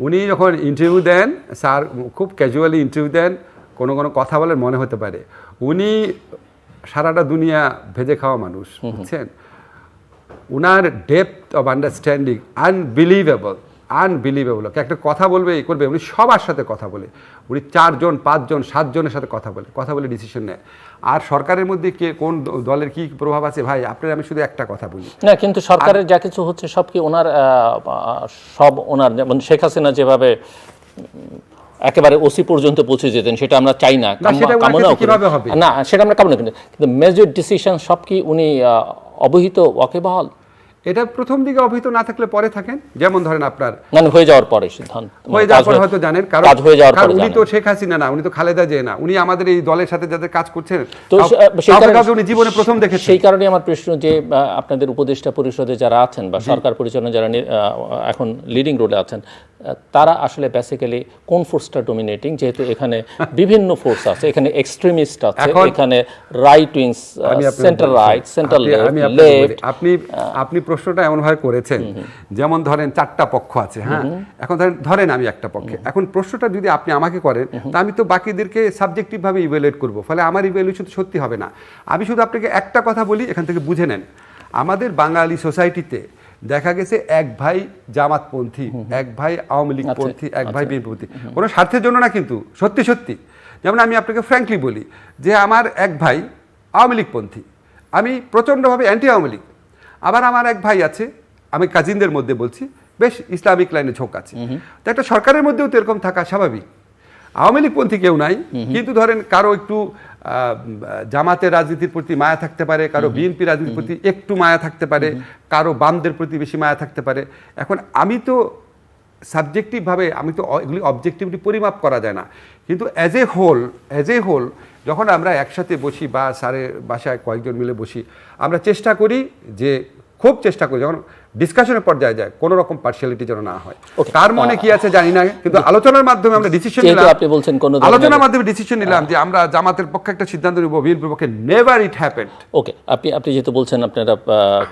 উনি যখন ইন্টারভিউ দেন, স্যার খুব ক্যাজুয়ালি ইন্টারভিউ দেন, কোনো কোনো কথা বলেন মনে হতে পারে উনি সারাটা দুনিয়া ভেজে খাওয়া মানুষ, বুঝছেন। উনার ডেপথ অফ আন্ডারস্ট্যান্ডিং আনবিলিভেবল। একটা কথা বলবে করবে, উনি সবার সাথে কথা বলে, উনি 4 জন 5 জন 7 জনের সাথে কথা বলে ডিসিশন নেয়। আর সরকারের মধ্যে কে কোন দলের কি প্রভাব আছে ভাই, আপনার আমি শুধু একটা কথা বলি না, কিন্তু সরকারের যা কিছু হচ্ছে সব কি ওনার সব ওনার, যেমন শেখ হাসিনা যেভাবে একেবারে ওসি পর্যন্ত পৌঁছে যেতেন, সেটা আমরা চাই না, না সেটা আমরা কামনা করি, কিন্তু মেজর ডিসিশন সব কি উনি অবহিত ওয়াকিবহাল? এটা প্রথম দিকে অবহিত না থাকলে পরে থাকেন, যেমন ধরেন আপনার মানে হয়ে যাওয়ার পরে সিদ্ধান্ত হয়ে যাওয়ার পরে হয়তো জানেন, কারণ উনি তো শেখ হাসিনা না, উনি তো খালেদা জিয়া না, উনি আমাদের এই দলের সাথে যাদের কাজ করছেন তো উনি জীবনে প্রথম দেখেছেন। সেই কারণে আমার প্রশ্ন যে আপনাদের উপদেষ্টা পরিষদে যারা আছেন বা সরকার পরিচালনা যারা এখন লিডিং রোলে আছেন, তারা আসলে বেসিক্যালি কোন ফোর্সটা ডমিনেটিং? যেহেতু এখানে বিভিন্ন ফোর্স আছে, এখানে এক্সট্রিমিস্ট আছে, এখানে right wings, centre right, centre left. আপনি প্রশ্নটা এমন ভাবে করেছেন যেমন ধরেন 4টা পক্ষ আছে, হ্যাঁ, এখন ধরেন আমি একটা পক্ষে, এখন প্রশ্নটা যদি আপনি আমাকে করেন তা আমি তো বাকিদেরকে সাবজেক্টিভ ভাবে ইভ্যালুয়েট করব, ফলে আমার ইভ্যালুয়েশন সত্যি হবে না। আমি শুধু আপনাকে একটা কথা বলি, এখান থেকে বুঝে নেন। আমাদের বাঙালি সোসাইটিতে দেখা গেছে এক ভাই জামাতপন্থী, এক ভাই আওয়ামী লীগ পন্থী, এক ভাই বিএনপিপন্থী, কোনো স্বার্থের জন্য না, কিন্তু সত্যি সত্যি। যেমন আমি আপনাকে ফ্র্যাঙ্কলি বলি যে আমার এক ভাই আওয়ামী লীগ পন্থী, আমি প্রচণ্ডভাবে অ্যান্টি আওয়ামী লীগ। আবার আমার এক ভাই আছে, আমি কাজিনদের মধ্যে বলছি, বেশ ইসলামিক লাইনে ঝোঁক আছে। তো একটা সরকারের মধ্যেও তো এরকম থাকা স্বাভাবিক। আওয়ামী লীগপন্থী কেউ নাই, কিন্তু ধরেন কারো একটু জামাতের রাজনীতির প্রতি মায়া থাকতে পারে, কারো বিএনপি রাজনীতির প্রতি একটু মায়া থাকতে পারে, কারো বামদের প্রতি বেশি মায়া থাকতে পারে। এখন আমি তো সাবজেক্টিভভাবে, আমি তো এগুলি অবজেক্টিভলি পরিমাপ করা যায় না, কিন্তু অ্যাজ এ হোল যখন আমরা একসাথে বসি বা স্যারের বাসায় কয়েকজন মিলে বসি, আমরা চেষ্টা করি যে খুব চেষ্টা করি যখন ডিসকাশনের পর্যায়ে যায় কোনো রকম পার্সিয়ালিটি যেন না হয়। তার মনে কি আছে জানি না, কিন্তু আলোচনার মাধ্যমে আমরা ডিসিশন নিলাম, আপনি বলছেন কোন আলোচনার মাধ্যমে ডিসিশন নিলাম যে আমরা জামাতের পক্ষে একটা সিদ্ধান্ত নিব, বিএনপির পক্ষে নেভার ইট হ্যাপেন্ড। ওকে, আপনি যেহেতু বলছেন আপনারা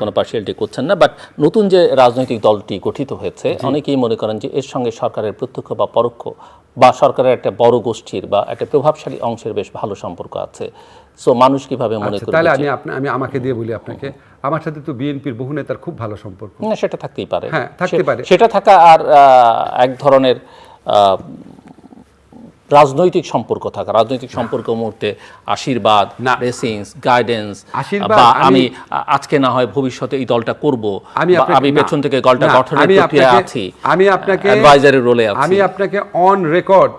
কোনো পার্সিয়ালিটি করছেন না, বাট নতুন যে রাজনৈতিক দলটি গঠিত হয়েছে, অনেকেই মনে করেন যে এর সঙ্গে সরকারের প্রত্যক্ষ বা পরোক্ষ বা সরকারের একটা বড় গোষ্ঠীর বা একটা প্রভাবশালী অংশের বেশ ভালো সম্পর্ক আছে। সো মানুষ কিভাবে মনে করে? তাহলে আমি আমাকে দিয়ে বলি আপনাকে, আমার সাথে তো বিএনপির বহু নেতার খুব ভালো সম্পর্ক। না, সেটা থাকতেই পারে, হ্যাঁ থাকতে পারে, সেটা থাকা আর এক ধরনের রাজনৈতিক সম্পর্ক থাকা, রাজনৈতিক সম্পর্ক মুহূর্তে আশীর্বাদ, ব্লেসিংস, গাইডেন্স, বা আমি আজকে না হয় ভবিষ্যতে এই দলটা করব, আমি পেছন থেকে দলটা গঠনের প্রক্রিয়ায় আছি, আমি আপনাকে অ্যাডভাইজারের রোলে আছি। আমি আপনাকে অন রেকর্ড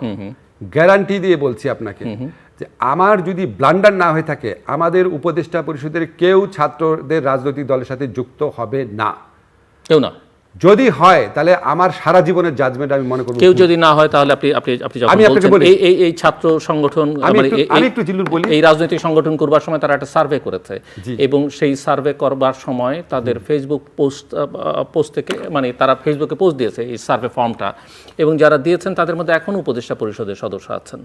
গ্যারান্টি দিয়ে বলছি আপনাকে যে আমার যদি ব্লান্ডার না হয়ে থাকে, আমাদের উপদেষ্টা পরিষদের কেউ ছাত্রদের রাজনৈতিক দলের সাথে যুক্ত হবে না, কেউ না। যদি হয় তাহলে আমার সারা জীবনের জাজমেন্ট আমি মনে করব। কেউ যদি না হয় তাহলে আপনি এই ছাত্র সংগঠন, আমি একটু জিল্লুর বলি, এই রাজনৈতিক সংগঠন করবার সময় তারা একটা সার্ভে করেছে, এবং সেই সার্ভে করবার সময় তাদের ফেসবুক পোস্ট থেকে, মানে তারা ফেসবুকে পোস্ট দিয়েছে এই সার্ভে ফর্মটা, এবং যারা দিয়েছেন তাদের মধ্যে এখনো উপদেষ্টা পরিষদের সদস্য আছেন।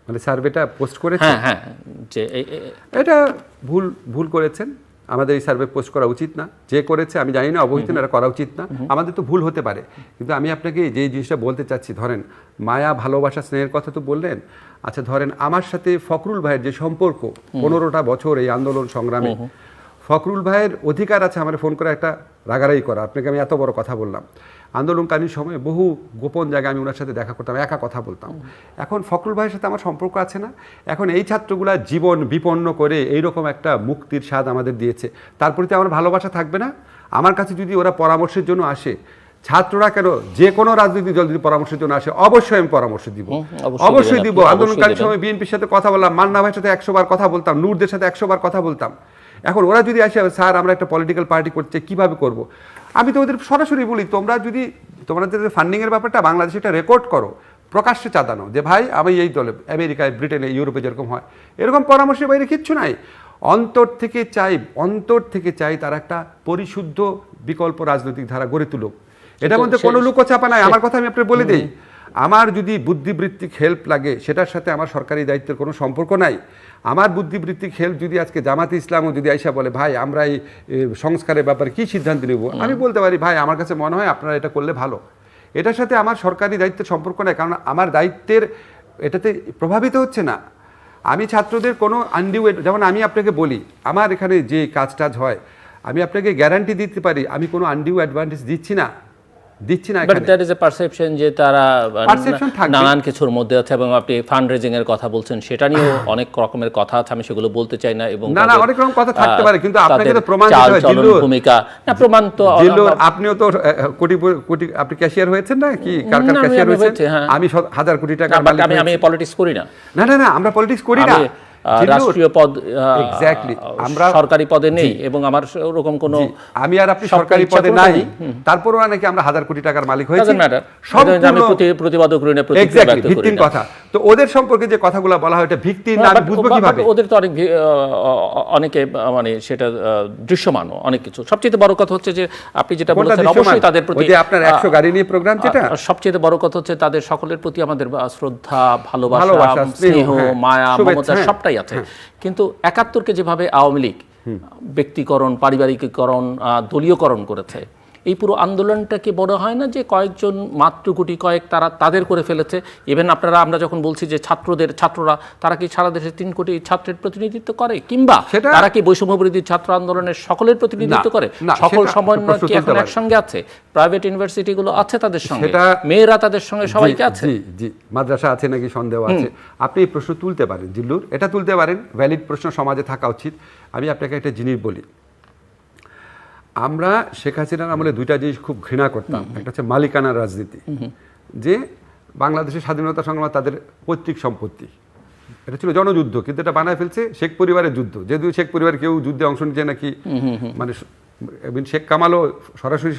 মানে সার্ভেটা পোস্ট করেছে, হ্যাঁ, যে এটা ভুল করেছেন। আমাদের এই সার্ভে পোস্ট করা উচিত না, যে করেছে আমি জানি না, অবহিত না, এটা করা উচিত না। আমাদের তো ভুল হতে পারে, কিন্তু আমি আপনাকে যে জিনিসটা বলতে চাচ্ছি, ধরেন মায়া ভালোবাসা স্নেহের কথা তো বললেন, আচ্ছা ধরেন আমার সাথে ফখরুল ভাইয়ের যে সম্পর্ক 15টা বছর এই আন্দোলন সংগ্রামে, ফখরুল ভাইয়ের অধিকার আছে আমার ফোন করে একটা রাগারাগি করা। আপনাকে আমি এত বড় কথা বললাম, আন্দোলনকালীন সময়ে বহু গোপন জায়গায় আমি ওনার সাথে দেখা করতাম, একা কথা বলতাম। এখন ফখরুল ভাইয়ের সাথে আমার সম্পর্ক আছে না? এখন এই ছাত্রগুলা জীবন বিপন্ন করে এইরকম একটা মুক্তির স্বাদ আমাদের দিয়েছে, তার প্রতি আমার ভালোবাসা থাকবে না? আমার কাছে যদি ওরা পরামর্শের জন্য আসে, ছাত্ররা কেন, যে কোনো রাজনৈতিক দল যদি পরামর্শের জন্য আসে, অবশ্যই আমি পরামর্শ দিব, অবশ্যই দিব। আন্দোলনকালীন সময় বিএনপির সাথে কথা বললাম, মান্না ভাইয়ের সাথে 100 বার কথা বলতাম, নূরদের সাথে 100 বার কথা বলতাম। এখন ওরা যদি আসে, স্যার আমরা একটা পলিটিক্যাল পার্টি করতে কিভাবে করব, আমি তো ওদের সরাসরি বলি, তোমাদের ফান্ডিংয়ের ব্যাপারটা বাংলাদেশে একটা রেকর্ড করো, প্রকাশ্যে চাঁদানো, যে ভাই আমি এই দলে, আমেরিকায়, ব্রিটেনে, ইউরোপে যেরকম হয় এরকম পরামর্শের বাইরে কিচ্ছু নাই। অন্তর থেকে চাই তারা একটা পরিশুদ্ধ বিকল্প রাজনৈতিক ধারা গড়ে তুলুক, এটার মধ্যে কোনো লুকোচাপা নাই। আমার কথা আমি আপনাকে বলে দিই, আমার যদি বুদ্ধিবৃত্তিক হেল্প লাগে সেটার সাথে আমার সরকারি দায়িত্বের কোনো সম্পর্ক নাই। আমার বুদ্ধিবৃত্তিক হেল্প যদি আজকে জামাতে ইসলামও যদি আইসা বলে ভাই আমরা এই সংস্কারের ব্যাপারে কী সিদ্ধান্ত নেব, আমি বলতে পারি ভাই আমার কাছে মনে হয় আপনারা এটা করলে ভালো। এটার সাথে আমার সরকারি দায়িত্বের সম্পর্ক নেই, কারণ আমার দায়িত্বের এটাতে প্রভাবিত হচ্ছে না। আমি ছাত্রদের কোনো আনডিউ, যেমন আমি আপনাকে বলি আমার এখানে যে কাজ টাজ হয়, আমি আপনাকে গ্যারান্টি দিতে পারি আমি কোনো আনডিউ অ্যাডভান্টেজ দিচ্ছি না বাট এখানে। দ্যাট ইজ এ পারসেপশন যে তারা Perception থাকবে। নানান কিছুর মধ্যে আছে, এবং আপনি ফান্ড রেজিং এর কথা বলছেন, সেটা নিয়েও অনেক রকমের কথা আছে, আমি সেগুলো বলতে চাই না। এবং না না, অনেক রকম কথা থাকতে পারে, কিন্তু আপনাকে তো প্রমাণ দিতে চাল হবে। চলন ভূমিকা না, প্রমাণ তো জিল্লুর, আপনিও তো কোটি কোটি, আপনি ক্যাশিয়ার হয়েছেন না কি? কার না, ক্যাশিয়ার আমি হয়েছেন? হয়েছি, হ্যাঁ। আমি 1000 কোটি টাকার বাট মালিক আমি হয়েছি। পলিটিক্স করি না। না না না, আমরা পলিটিক্স করি না। আমি জিল্লুর, রাষ্ট্রীয় পদ এক্স্যাক্টলি আমরা সরকারি পদে নেই, এবং আমার ওরকম কোনো আমি আর আপনি স্বপ্ন সরকারি ইচ্ছা পদে করবে নাই, না। তারপরে নাকি আমরা 1000 কোটি টাকার মালিক হয়েছি। doesn't matter। সম্পূর্ণ আমি প্রতিবাদও করি না, প্রতিক্রিয়া এক্স্যাক্টলি ব্যক্ত করি ভিত্তিহীন না। কথা। তো ওদের সম্পর্কে যে কথাগুলো বলা হয় এটা ভিত্তিহীন না, আমি বুঝবো কিভাবে? ওদের তো অনেক অনেকে মানে সেটা দৃশ্যমান অনেক কিছু। সবচেয়ে বড় কথা হচ্ছে যে আপনি যেটা কোনটা বলেছেন, দৃশ্যমান? অবশ্যই তাদের প্রতি ওই যে আপনার 100 গাড়ি নিয়ে প্রোগ্রাম যেটা, সবচেয়ে বড় কথা হচ্ছে তাদের সকলের প্রতি আমাদের শ্রদ্ধা, ভালোবাসা, ভালোবাসা, স্নেহ, হ্যাঁ, মায়া, শুভেচ্ছা, মমতা হ্যাঁ, সবটাই আছে। কিন্তু 71-কে যেভাবে আওয়ামী লীগ ব্যক্তিকরণ, পারিবারিকীকরণ, দলীয়করণ করেছে, এই পুরো আন্দোলনটাকে বড় হয় না যে কয়েকজন মাত্র গুটি কয়েক তারা তাদের করে ফেলেছে। ইভেন আমরা যখন বলছি যে ছাত্ররা তারা কি সারা দেশের 3 কোটি ছাত্রের প্রতিনিধিত্ব করে, কিংবা তারা কি বৈষম্যবিরোধী ছাত্র আন্দোলনের সকলের প্রতিনিধিত্ব করে? সকল সমন্বয় কি এখন একসঙ্গে আছে? প্রাইভেট ইউনিভার্সিটিগুলো আছে তাদের সঙ্গে, মেয়েরা তাদের সঙ্গে সবাইকে আছে। জি জি, মাদ্রাসা আছে নাকি সন্দেহ আছে। আপনি এই প্রশ্ন তুলতে পারেন জিল্লুর, এটা তুলতে পারেন, ভ্যালিড প্রশ্ন সমাজে থাকা উচিত। আমি আপনাকে একটা জিনিস বলি, আমরা শেখ হাসিনার আমলে 2টা জিনিস খুব ঘৃণা করতাম। একটা হচ্ছে মালিকানার রাজনীতি, যে বাংলাদেশের স্বাধীনতা সংগ্রাম তাদের পৈতৃক সম্পত্তি, এটা ছিল জনযুদ্ধ, কিন্তু এটা বানায় ফেলছে শেখ পরিবারের যুদ্ধ। যদিও শেখ পরিবার কেউ যুদ্ধে অংশ নিচ্ছে নাকি, মানে শেখ কামালও সরাসরি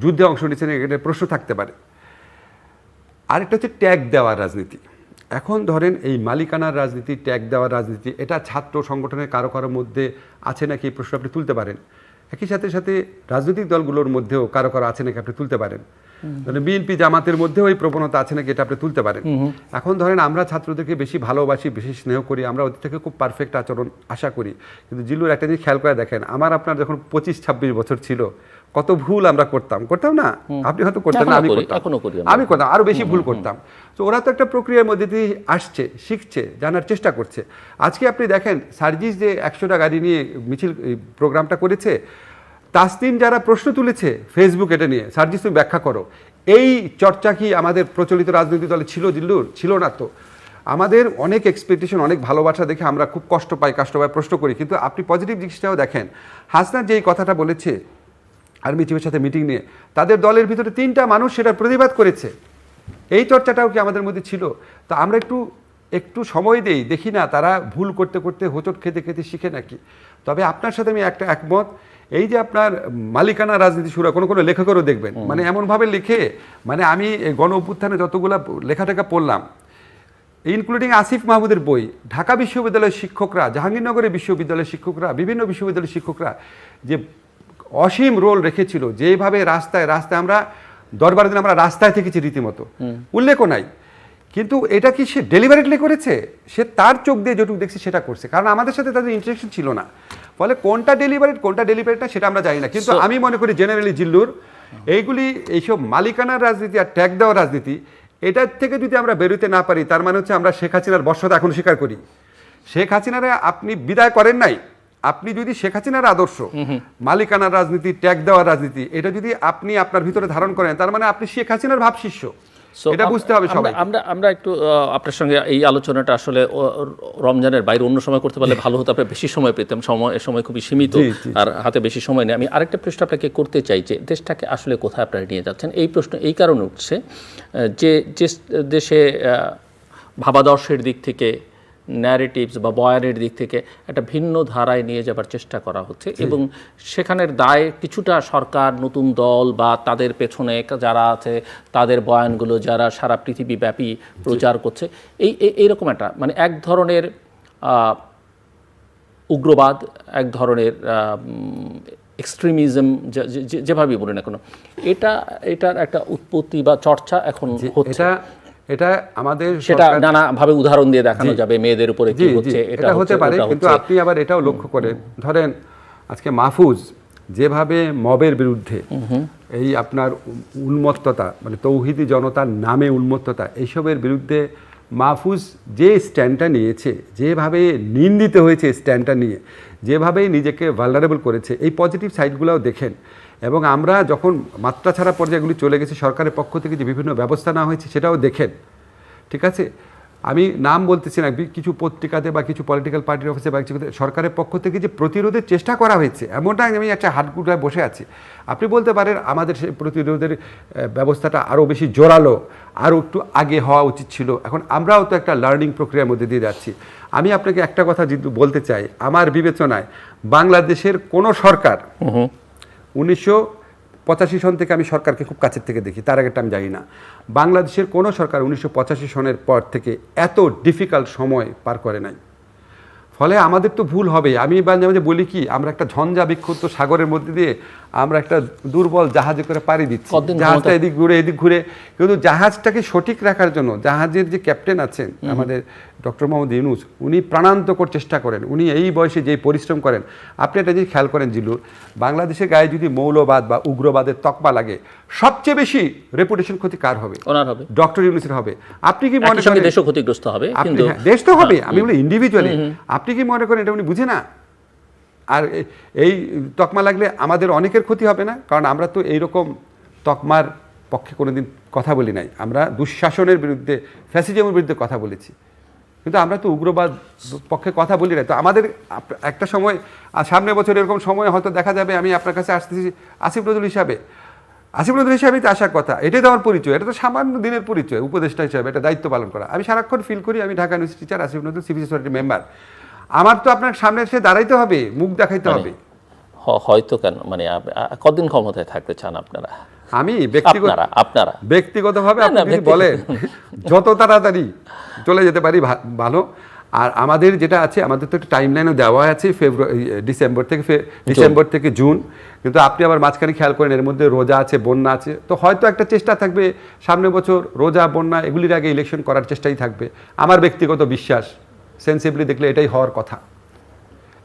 যুদ্ধে অংশ নিচ্ছে নাকি, এটা প্রশ্ন থাকতে পারে। আরেকটা হচ্ছে ট্যাগ দেওয়ার রাজনীতি। এখন ধরেন এই মালিকানার রাজনীতি, ট্যাগ দেওয়ার রাজনীতি, এটা ছাত্র সংগঠনের কারো কারোর মধ্যে আছে নাকি এই প্রশ্ন আপনি তুলতে পারেন। একই সাথে সাথে রাজনৈতিক দলগুলোর মধ্যেও কারো কারো আছে নাকি আপনি তুলতে পারেন। মানে বিএনপি জামাতের মধ্যেও এই প্রবণতা আছে নাকি এটা আপনি তুলতে পারেন। এখন ধরেন আমরা ছাত্রদেরকে বেশি ভালোবাসি, বেশি স্নেহ করি, আমরা ওদের থেকে খুব পারফেক্ট আচরণ আশা করি। কিন্তু জিল্লুর একটা জিনিস খেয়াল করে দেখেন, আপনার যখন 25-26 বছর ছিল, কত ভুল আমরা করতাম না? আপনি হয়তো করতেন না, আমি করতাম, আরো বেশি ভুল করতাম। তো ওরা তো একটা প্রক্রিয়ার মধ্যে দিয়ে আসছে, শিখছে, জানার চেষ্টা করছে। আজকে আপনি দেখেন সার্জিস যে 100টা গাড়ি নিয়ে মিছিল প্রোগ্রামটা করেছে, তাসনিম যারা প্রশ্ন তুলেছে ফেসবুক এটা নিয়ে, সার্জিস তুমি ব্যাখ্যা করো, এই চর্চা কি আমাদের প্রচলিত রাজনৈতিক দলে ছিল জিল্লুর? ছিল না তো। আমাদের অনেক এক্সপেকটেশন, অনেক ভালোবাসা দেখে আমরা খুব কষ্ট পাই, প্রশ্ন করি। কিন্তু আপনি পজিটিভ জিনিসটাও দেখেন, হাসনাত যে এই কথাটা বলেছে আর্মি চিফের সাথে মিটিং নিয়ে, তাদের দলের ভিতরে 3টা মানুষ সেটার প্রতিবাদ করেছে। এই চর্চাটাও কি আমাদের মধ্যে ছিল? তো আমরা একটু সময় দেই, দেখি না তারা ভুল করতে করতে হোঁচট খেতে খেতে শিখে নাকি। তবে আপনার সাথে আমি একটা একমত, এই যে আপনার মালিকানা রাজনীতি শুরু, কোনো লেখকেরও দেখবেন মানে এমনভাবে লিখে, মানে আমি গণ অভ্যুত্থানে যতগুলা লেখাটেখা পড়লাম, ইনক্লুডিং আসিফ মাহমুদের বই, ঢাকা বিশ্ববিদ্যালয়ের শিক্ষকরা, জাহাঙ্গীরনগরের বিশ্ববিদ্যালয়ের শিক্ষকরা, বিভিন্ন বিশ্ববিদ্যালয়ের শিক্ষকরা যে অসীম রোল রেখেছিল, যেভাবে রাস্তায় আমরা দরবারের দিন আমরা রাস্তায় থেকেছি রীতিমতো, উল্লেখও নাই। কিন্তু এটা কি সে ডেলিভারেটলি করেছে? সে তার চোখ দিয়ে যেটুকু দেখছে সেটা করছে, কারণ আমাদের সাথে তাদের ইন্টারেকশন ছিল না। ফলে কোনটা ডেলিভারেট না সেটা আমরা জানি না। কিন্তু আমি মনে করি জেনারেলি জিল্লুর, এইসব মালিকানার রাজনীতি আর ট্যাগ দেওয়ার রাজনীতি, এটার থেকে যদি আমরা বেরোতে না পারি, তার মানে হচ্ছে আমরা শেখ হাসিনার বর্ষতা এখন স্বীকার করি। শেখ হাসিনারে আপনি বিদায় করেন নাই, আপনি যদি শেখ হাসিনার আদর্শ মালিকানার রাজনীতি, ট্যাগ দেওয়ার রাজনীতি, এটা যদি আপনি আপনার ভিতরে ধারণ করেন, তার মানে আপনি শেখ হাসিনার ভাব শিষ্য। এটা বুঝতে হবে সবাই। আমরা একটু আপনার সঙ্গে এই আলোচনাটা আসলে রমজানের বাইরে অন্য সময় করতে পারলে ভালো হতো, আপনার বেশি সময় পেতাম, সময় খুবই সীমিত, আর হাতে বেশি সময় নেই। আমি আরেকটা প্রশ্ন আপনাকে করতে চাই যে দেশটাকে আসলে কোথায় আপনারা নিয়ে যাচ্ছেন। এই প্রশ্ন এই কারণে উঠছে যে দেশে ভাবাদর্শের দিক থেকে, ন্যারেটিভস বা বয়ানের দিক থেকে একটা ভিন্ন ধারায় নিয়ে যাবার চেষ্টা করা হচ্ছে, এবং সেখানের দায় কিছুটা সরকার, নতুন দল বা তাদের পেছনে যারা আছে তাদের বয়ানগুলো যারা সারা পৃথিবীব্যাপী প্রচার করছে, এইরকম একটা মানে এক ধরনের উগ্রবাদ, এক ধরনের এক্সট্রিমিজম, যেভাবেই বলি না কেন, এটার একটা উৎপত্তি বা চর্চা এখন হচ্ছে। এটা আমাদের সেটা নানাভাবে উদাহরণ দিয়ে দেখানো যাবে, মেয়েদের উপরে কি হচ্ছে এটা হতে পারে। কিন্তু আপনি আবার এটাও লক্ষ্য করেন, ধরেন আজকে মাহফুজ যেভাবে মবের বিরুদ্ধে এই আপনার উন্মত্ততা মানে তৌহিদি জনতার নামে উন্মত্ততা এইসবের বিরুদ্ধে মাহফুজ যে স্ট্যান্ডটা নিয়েছে, যেভাবে নিন্দিত হয়েছে স্ট্যান্ডটা নিয়ে, যেভাবে নিজেকে ভালনারেবল করেছে, এই পজিটিভ সাইডগুলোও দেখেন। এবং আমরা যখন মাত্রা ছাড়া পর্যায়গুলি চলে গেছে, সরকারের পক্ষ থেকে যে বিভিন্ন ব্যবস্থা নেওয়া হয়েছে সেটাও দেখেন। ঠিক আছে, আমি নাম বলতেছি না, কিছু পত্রিকাতে বা কিছু পলিটিক্যাল পার্টির অফিসে বা কিছু সরকারের পক্ষ থেকে যে প্রতিরোধের চেষ্টা করা হয়েছে, এমনটা আমি একটা হাতগুটায় বসে আছি। আপনি বলতে পারেন আমাদের সেই প্রতিরোধের ব্যবস্থাটা আরও বেশি জোরালো, আরও একটু আগে হওয়া উচিত ছিল। এখন আমরাও তো একটা লার্নিং প্রক্রিয়ার মধ্যে দিয়ে যাচ্ছি। আমি আপনাকে একটা কথা যেহেতু বলতে চাই, আমার বিবেচনায় বাংলাদেশের কোনো সরকার 1985 সন থেকে আমি সরকারকে খুব কাছের থেকে দেখি, তার আগেরটা আমি জানি না। বাংলাদেশের কোনো সরকার 1985 সনের পর থেকে এত ডিফিকাল্ট সময় পার করে নাই। ফলে আমাদের তো ভুল হবে। আমি মাঝে মাঝে বলি কি, আমরা একটা ঝঞ্ঝা বিক্ষুব্ধ সাগরের মধ্যে দিয়ে আমরা একটা দুর্বল জাহাজে করে পাড়ি দিচ্ছি, জাহাজটা এদিক ঘুরে এদিক ঘুরে। কিন্তু জাহাজটাকে সঠিক রাখার জন্য জাহাজের যে ক্যাপ্টেন আছেন আমাদের ডক্টর মোহাম্মদ ইউনূস, উনি প্রাণান্তকর চেষ্টা করেন। উনি এই বয়সে যেই পরিশ্রম করেন, আপনি একটা জিনিস খেয়াল করেন জিল্লুর, বাংলাদেশের গায়ে যদি মৌলবাদ বা উগ্রবাদের তকমা লাগে, সবচেয়ে বেশি রেপুটেশন ক্ষতি কার হবে? ওনার হবে, ডক্টর ইউনূসের হবে। আপনি কি মনে করেন দেশও ক্ষতিগ্রস্ত হবে? কিন্তু দেশ তো হবে, আমি বলি ইন্ডিভিজুয়ালি। আপনি কি মনে করেন এটা উনি বুঝে না? আর এই তকমা লাগলে আমাদের অনেকের ক্ষতি হবে না? কারণ আমরা তো এইরকম তকমার পক্ষে কোনোদিন কথা বলি নাই। আমরা দুঃশাসনের বিরুদ্ধে, ফ্যাসিজমের বিরুদ্ধে কথা বলেছি, কিন্তু আমরা তো উগ্রবাদ পক্ষে কথা বলি না। তো আমাদের একটা সময়, সামনের বছর এরকম সময় হয়তো দেখা যাবে আমি আপনার কাছে আসতেছি আসিফ নজরুল হিসাবে। আসিফ নজরুল হিসাবেই তো আসার কথা, এটাই তো আমার পরিচয়। এটা তো সামান্য দিনের পরিচয়, উপদেষ্টা হিসাবে এটা দায়িত্ব পালন করা। আমি সারাক্ষণ ফিল করি আমি Dhaka university teacher, Asif Nazrul civil সোসাইটির মেম্বার। আমার তো আপনার সামনে এসে দাঁড়াইতে হবে, মুখ দেখাইতে হবে। হয়তো কেন, মানে কতদিন ক্ষমতায় থাকতে চান আপনারা? আমি আপনারা ব্যক্তিগতভাবে আপনি যদি বলেন যত তাড়াতাড়ি চলে যেতে পারি ভালো। আর আমাদের যেটা আছে, আমাদের তো একটা টাইম লাইনও দেওয়া আছে, ডিসেম্বর থেকে জুন। কিন্তু আপনি আবার মাঝখানে খেয়াল করেন এর মধ্যে রোজা আছে, বন্যা আছে। তো হয়তো একটা চেষ্টা থাকবে সামনের বছর রোজা বন্যা এগুলির আগে ইলেকশন করার চেষ্টাই থাকবে। আমার ব্যক্তিগত বিশ্বাস, সেন্সিবলি দেখলে এটাই হওয়ার কথা।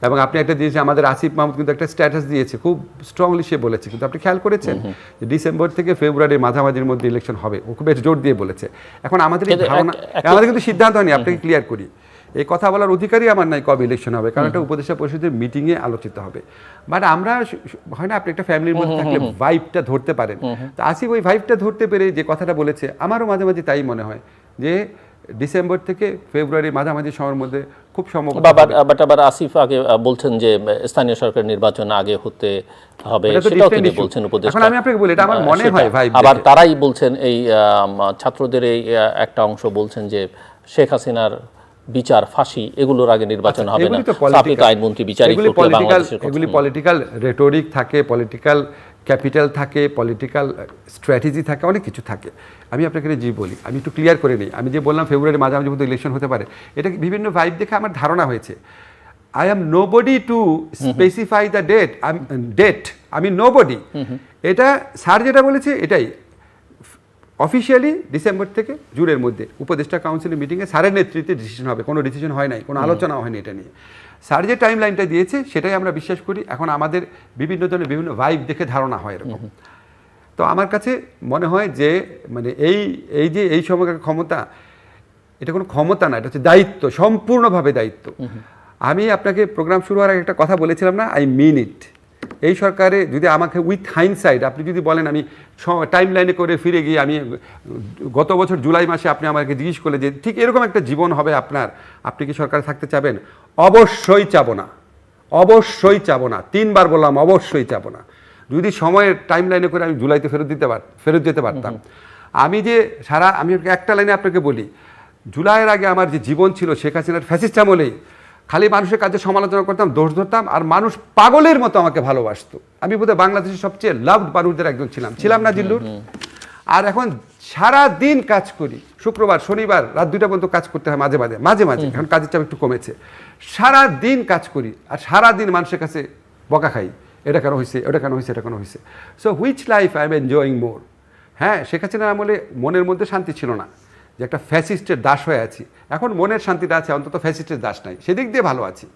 এবং আপনি একটা দিয়েছে, আমাদের আসিফ মাহমুদ কিন্তু একটা স্ট্যাটাস দিয়েছে, খুব স্ট্রংলি সে বলেছে, কিন্তু আপনি খেয়াল করেছেন যে ডিসেম্বর থেকে ফেব্রুয়ারির মাঝামাঝির মধ্যে ইলেকশন হবে, ও খুব বেশ জোর দিয়ে বলেছে। এখন আমাদের এই ধারণা, আমাদের কিন্তু সিদ্ধান্ত হয়নি, আপনাকে ক্লিয়ার করি। এই কথা বলার অধিকারই আমার নাই কবে ইলেকশন হবে, কারণ এটা উপদেষ্টা পরিষদের মিটিংয়ে আলোচিত হবে। বাট আমরা হয় না, আপনি একটা ফ্যামিলির মধ্যে থাকলে ভাইবটা ধরতে পারেন। তো আসিফ ওই ভাইবটা ধরতে পেরে যে কথাটা বলেছে, আমারও মাঝে মাঝে তাই মনে হয় যে ডিসেম্বর থেকে ফেব্রুয়ারি মাঝামাঝি সময়ের মধ্যে খুব সম্ভব। বাট আবার আসিফ আগে বলছেন যে স্থানীয় সরকার নির্বাচন আগে হতে হবে, সেটাও তিনি বলছেন উপদেষ্টা। এখন আমি আপনাকে বলি, এটা আমার মনে হয় ভাই। আবার তারাই বলছেন, এই ছাত্রদের এই একটা অংশ বলছেন যে শেখ হাসিনার বিচার, ফাঁসি এগুলোর আগে নির্বাচন হবে না। আপনি তো আইনমন্ত্রী, বিচারিক এগুলি পলিটিক্যাল রেটোরিক থাকে, পলিটিক্যাল ক্যাপিটাল থাকে, পলিটিক্যাল স্ট্র্যাটেজি থাকে, অনেক কিছু থাকে। আমি আপনাকে যে বলি, আমি একটু ক্লিয়ার করে নিই। আমি যে বললাম ফেব্রুয়ারি মাঝামাঝি মধ্যে ইলেকশন হতে পারে, এটা বিভিন্ন ভাইব দেখে আমার ধারণা হয়েছে। I am nobody to specify the date, আমি নোবডি। এটা স্যার যেটা বলেছে এটাই অফিসিয়ালি ডিসেম্বর থেকে জুনের মধ্যে উপদেষ্টা কাউন্সিলের মিটিংয়ে স্যারের নেতৃত্বে ডিসিশন হবে। কোনো ডিসিশন হয় নাই, কোনো আলোচনা হয়নি এটা নিয়ে। স্যার যে টাইম লাইনটা দিয়েছে সেটাই আমরা বিশ্বাস করি। এখন আমাদের বিভিন্ন জনের বিভিন্ন ভাইব দেখে ধারণা হয় এরকম। তো আমার কাছে মনে হয় যে মানে এই সময়কার ক্ষমতা, এটা কোনো ক্ষমতা না, এটা হচ্ছে দায়িত্ব, সম্পূর্ণভাবে দায়িত্ব। আমি আপনাকে প্রোগ্রাম শুরু হওয়ার আগে একটা কথা বলেছিলাম না, আই মিন ইট। এই সরকারে যদি আমাকে উইথ হাইন্ডসাইট আপনি যদি বলেন, আমি টাইম লাইনে করে ফিরে গিয়ে আমি গত বছর জুলাই মাসে আপনি আমাকে জিজ্ঞেস করলে যে ঠিক এরকম একটা জীবন হবে আপনার, আপনি কি সরকারে থাকতে চাবেন? অবশ্যই চাবো না, অবশ্যই চাবো না। 3 বার বললাম অবশ্যই চাবো না। যদি সময়ের টাইম লাইনে করে আমি জুলাইতে ফেরত যেতে পারতাম। আমি একটা লাইনে আপনাকে বলি, জুলাইয়ের আগে আমার যে জীবন ছিল শেখ হাসিনার ফ্যাসিস্ট আমলেই খালি মানুষের কাজে সমালোচনা করতাম, দোষ ধরতাম, আর মানুষ পাগলের মতো আমাকে ভালোবাসতো। আমি বোধহয় বাংলাদেশের সবচেয়ে লাভড মানুষদের একজন ছিলাম না জিল্লুর? আর এখন সারা দিন কাজ করি, শুক্রবার শনিবার রাত 2টা পর্যন্ত কাজ করতে হয় মাঝে মাঝে। এখন কাজের চাপ একটু কমেছে। সারা দিন কাজ করি আর সারা দিন মানুষের কাছে বকা খাই, এটা কেন হয়েছে, ওটা কেন হয়েছে, এটা কেন হয়েছে। So which life I am enjoying more? হ্যাঁ, শেখ হাসিনার আমলে মনের মধ্যে শান্তি ছিল না, যে একটা ফ্যাসিস্টের দাস হয়ে আছি। এখন মনের শান্তিটা আছে, অন্তত ফ্যাসিস্টের দাস নাই, সেদিক দিয়ে ভালো আছি।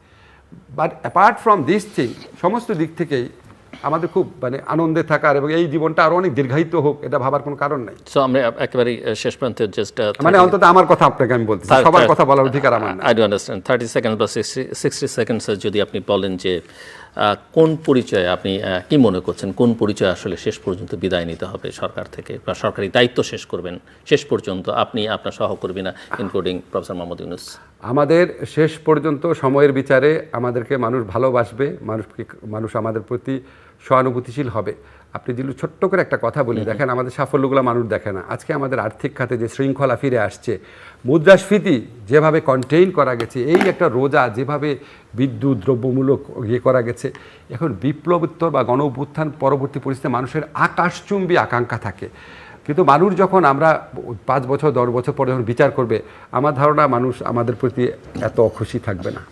But apart from this thing, সমস্ত দিক থেকেই আমাদের খুব মানে আনন্দে থাকার এবং এই জীবনটা আরো অনেক দীর্ঘায়িত হোক এটা ভাবার কোনো কারণ নাই। সো আমরা একেবারে শেষ প্রান্তে জাস্ট মানে অন্তত আমার কথা আপনাকে আমি বলতেছি, সবার কথা বলার অধিকার আমার না। আই ডু আন্ডারস্ট্যান্ড 30 সেকেন্ড বা 60 সেকেন্ডস যদি আপনি বলেন যে কোন পরিচয়ে আপনি কি মনে করছেন, কোন পরিচয় আসলে শেষ পর্যন্ত বিদায় নিতে হবে সরকার থেকে, বা সরকারি দায়িত্ব শেষ করবেন শেষ পর্যন্ত আপনি, আপনার সহকর্মীরা, ইনক্লুডিং প্রফেসর মোহাম্মদ ইউনূস? আমাদের শেষ পর্যন্ত সময়ের বিচারে আমাদেরকে মানুষ ভালোবাসবে, মানুষ আমাদের প্রতি সহানুভূতিশীল হবে। আপনি যদি ছোট্ট করে একটা কথা বলি, দেখেন আমাদের সাফল্যগুলো মানুষ দেখে না। আজকে আমাদের আর্থিক খাতে যে শৃঙ্খলা ফিরে আসছে, মুদ্রাস্ফীতি যেভাবে কন্টেইন করা গেছে, এই একটা রোজা যেভাবে বিদ্যুৎ দ্রব্যমূলক করা গেছে, এখন বিপ্লবোত্তর বা গণ অভ্যুত্থান পরবর্তী পরিস্থিতিতে মানুষের আকাশচুম্বী আকাঙ্ক্ষা থাকে। কিন্তু মানুষ যখন আমরা 5 বছর 10 বছর পরে যখন বিচার করবে, আমার ধারণা মানুষ আমাদের প্রতি এত খুশি থাকবে না।